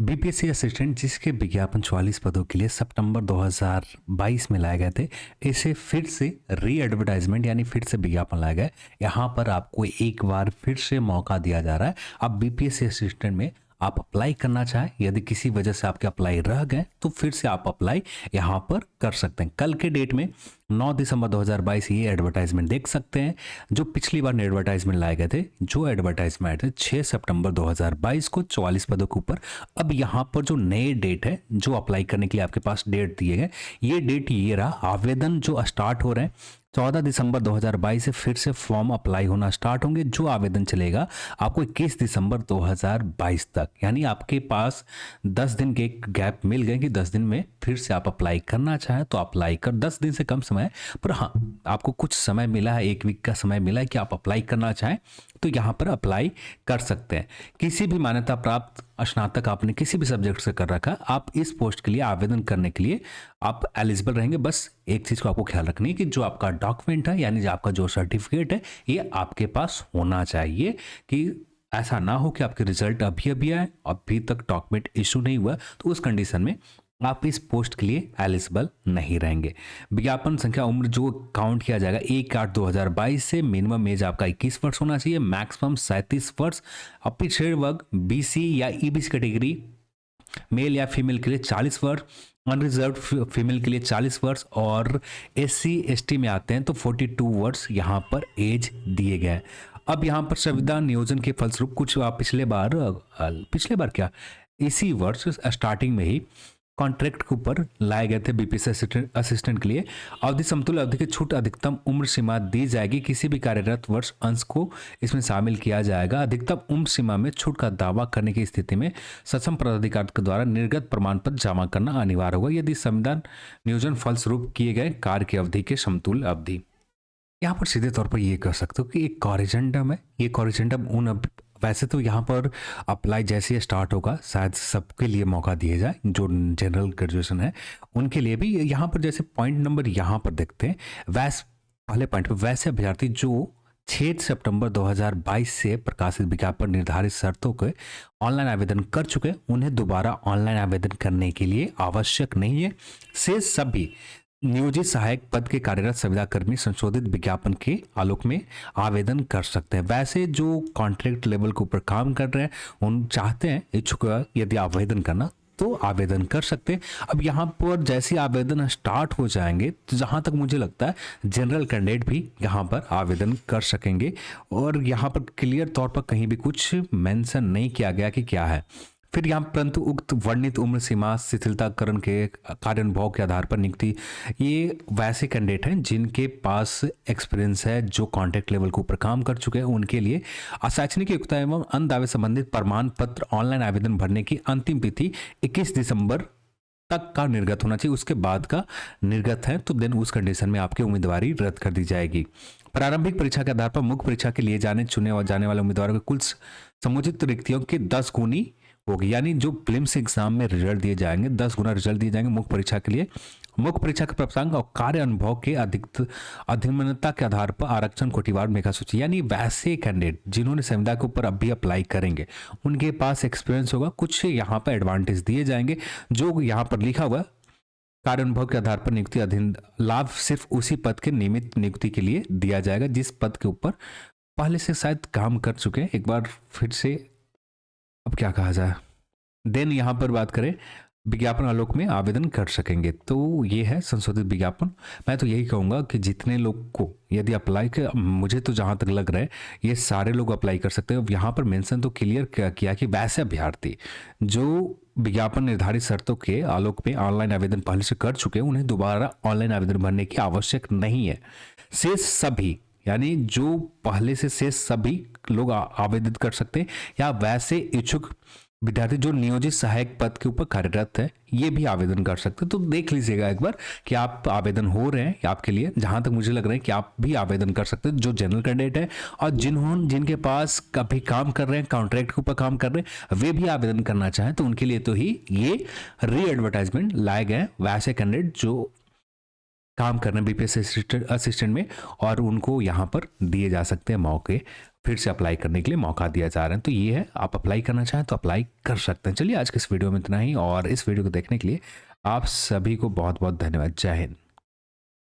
BPSC assistant जिसके विज्ञापन 44 पदों के लिए सितंबर 2022 में लाए गए थे, इसे फिर से री एडवर्टाइजमेंट यानी फिर से विज्ञापन लाया गया है। यहाँ पर आपको एक बार फिर से मौका दिया जा रहा है। अब बीपीएससी असिस्टेंट में आप अप्लाई करना चाहें, यदि किसी वजह से आपके अप्लाई रह गए तो फिर से आप अप्लाई यहाँ पर कर सकते हैं। कल के डेट में 9 दिसंबर 2022 ये एडवर्टाइजमेंट देख सकते हैं। जो पिछली बार एडवर्टाइजमेंट लाए गए थे, जो एडवर्टाइजमेंट है 6 सितंबर 2022 को 44 पदों के ऊपर। अब यहाँ पर जो नए डेट है, जो अप्लाई करने के लिए आपके पास डेट दिए गए, ये डेट ये रहा। आवेदन जो स्टार्ट हो रहे हैं 14 दिसंबर 2022 से फिर से फॉर्म अप्लाई होना स्टार्ट होंगे। जो आवेदन चलेगा आपको 21 दिसंबर 2022 तक, यानी आपके पास 10 दिन के गैप मिल गए कि 10 दिन में फिर से आप अप्लाई करना चाहें तो अप्लाई कर। 10 दिन से कम समय है, पर हाँ आपको कुछ समय मिला है, 1 वीक का समय मिला है कि आप अप्लाई करना चाहें तो यहाँ पर अप्लाई कर सकते हैं। किसी भी मान्यता प्राप्त स्नातक आपने किसी भी सब्जेक्ट से कर रखा, आप इस पोस्ट के लिए आवेदन करने के लिए आप एलिजिबल रहेंगे। बस एक चीज़ को आपको ख्याल रखनी है कि जो आपका डॉक्यूमेंट है, यानी जो आपका जो सर्टिफिकेट है, ये आपके पास होना चाहिए। कि ऐसा ना हो कि आपके रिजल्ट अभी अभी आए, अभी तक डॉक्यूमेंट इशू नहीं हुआ, तो उस कंडीशन में आप इस पोस्ट के लिए एलिजिबल नहीं रहेंगे। विज्ञापन संख्या उम्र जो काउंट किया जाएगा 1/8/2022 से मिनिमम एज आपका 21 वर्ष होना चाहिए, मैक्सिमम 37 वर्ष। अब पिछड़े वर्ग बीसी या ईबीसी कैटेगरी मेल या फीमेल के लिए 40 वर्ष, अनरिजर्व फीमेल के लिए 40 वर्ष, और एससी एसटी में आते हैं तो 42 वर्ष यहाँ पर एज दिए गए हैं। अब यहाँ पर संविधान नियोजन के फलस्वरूप कुछ पिछले बार क्या इसी वर्ष स्टार्टिंग में ही कॉन्ट्रैक्ट के ऊपर लाए गए थे बीपीएससी असिस्टेंट के लिए। अवधि समतुल्य अवधि की छूट अधिकतम उम्र सीमा दी जाएगी। किसी भी कार्यरत वर्ष अंश को इसमें शामिल किया जाएगा। अधिकतम उम्र सीमा में छूट का दावा करने की स्थिति में सक्षम पदाधिकारी के द्वारा निर्गत प्रमाण पत्र जमा करना अनिवार्य होगा, यदि संविधान नियोजन फलस्वरूप किए गए कार्य की अवधि के समतुल्य अवधि। यहाँ पर सीधे तौर पर ये कह सकते हो कि एक कॉरिजेंडम है। ये कॉरिजेंडम वैसे तो यहाँ पर अप्लाई जैसे ही स्टार्ट होगा शायद सबके लिए मौका दिया जाए, जो जनरल ग्रेजुएशन है उनके लिए भी। यहाँ पर जैसे पॉइंट नंबर यहाँ पर देखते हैं, पहले पॉइंट पर वैसे अभ्यर्थी जो 6 सितंबर 2022 से प्रकाशित विज्ञापन निर्धारित शर्तों के ऑनलाइन आवेदन कर चुके, उन्हें दोबारा ऑनलाइन आवेदन करने के लिए आवश्यक नहीं है। से सभी नियोजित सहायक पद के कार्यरत संविदा कर्मी संशोधित विज्ञापन के आलोक में आवेदन कर सकते हैं। वैसे जो कॉन्ट्रैक्ट लेवल के ऊपर काम कर रहे हैं, उन चाहते हैं इच्छुक यदि आवेदन करना तो आवेदन कर सकते हैं। अब यहाँ पर जैसे आवेदन स्टार्ट हो जाएंगे तो जहाँ तक मुझे लगता है जनरल कैंडिडेट भी यहाँ पर आवेदन कर सकेंगे। और यहाँ पर क्लियर तौर पर कहीं भी कुछ मेंशन नहीं किया गया कि क्या है। फिर यहाँ परंतु उक्त वर्णित उम्र सीमा शिथिलताकरण के कार्य अनुभव के आधार पर नियुक्ति, ये वैसे कैंडिडेट हैं जिनके पास एक्सपीरियंस है, जो कॉन्ट्रैक्ट लेवल के ऊपर काम कर चुके हैं, उनके लिए अशैक्षणिक योग्यता एवं अन्य दावे संबंधित प्रमाण पत्र ऑनलाइन आवेदन भरने की अंतिम तिथि 21 दिसंबर तक का निर्गत होना चाहिए। उसके बाद का निर्गत है तो देन उस कंडीशन में आपकी उम्मीदवारी रद्द कर दी जाएगी। प्रारंभिक परीक्षा के आधार पर मुख्य परीक्षा के लिए चुने जाने वाले उम्मीदवारों के कुल समुचित रिक्तियों की 10 गुनी होगी, यानी जो प्रीलिम्स एग्जाम में रिजल्ट दिए जाएंगे 10 गुना रिजल्ट दिए जाएंगे मुख्य परीक्षा के लिए। मुख्य परीक्षा के प्राप्तांक और कार्य अनुभव के अधिमानता के आधार पर आरक्षण कोटिवार मेगा सूची, यानी वैसे कैंडिडेट जिन्होंने संविदा के ऊपर अभी अप्लाई करेंगे उनके पास एक्सपीरियंस होगा, कुछ यहाँ पर एडवांटेज दिए जाएंगे। जो यहाँ पर लिखा हुआ कार्य अनुभव के आधार पर नियुक्ति अधीन लाभ सिर्फ उसी पद के नियमित नियुक्ति के लिए दिया जाएगा जिस पद के ऊपर पहले से शायद काम कर चुके हैं। एक बार फिर से अब क्या कहा जाए, देन यहाँ पर बात करें विज्ञापन आलोक में आवेदन कर सकेंगे। तो ये है संशोधित विज्ञापन। मैं तो यही कहूँगा कि जितने लोग को यदि अप्लाई कर, मुझे तो जहाँ तक लग रहा है ये सारे लोग अप्लाई कर सकते हैं। यहाँ पर मेंशन तो क्लियर किया कि वैसे अभ्यर्थी जो विज्ञापन निर्धारित शर्तों के आलोक में ऑनलाइन आवेदन पहले से कर चुके हैं, उन्हें दोबारा ऑनलाइन आवेदन भरने की आवश्यक नहीं है। शेष सभी, यानी जो पहले से शेष सभी लोग आवेदन कर सकते हैं, या वैसे इच्छुक विद्यार्थी जो नियोजित सहायक पद के ऊपर कार्यरत है, ये भी आवेदन कर सकते हैं। तो देख लीजिएगा एक बार कि आप आवेदन हो रहे हैं आपके लिए। जहां तक मुझे लग रहा है कि आप भी आवेदन कर सकते हैं जो जनरल कैंडिडेट है, और जिनके पास कभी काम कर रहे हैं, कॉन्ट्रैक्ट के ऊपर काम कर रहे हैं, वे भी आवेदन करना चाहें तो उनके लिए तो ही ये री एडवर्टाइजमेंट लाए गए। वैसे कैंडिडेट जो काम करना बीपीएस असिस्टेंट में, और उनको यहाँ पर दिए जा सकते हैं मौके, फिर से अप्लाई करने के लिए मौका दिया जा रहा है। तो ये है, आप अप्लाई करना चाहें तो अप्लाई कर सकते हैं। चलिए आज के इस वीडियो में इतना ही, और इस वीडियो को देखने के लिए आप सभी को बहुत बहुत धन्यवाद। जय हिंद।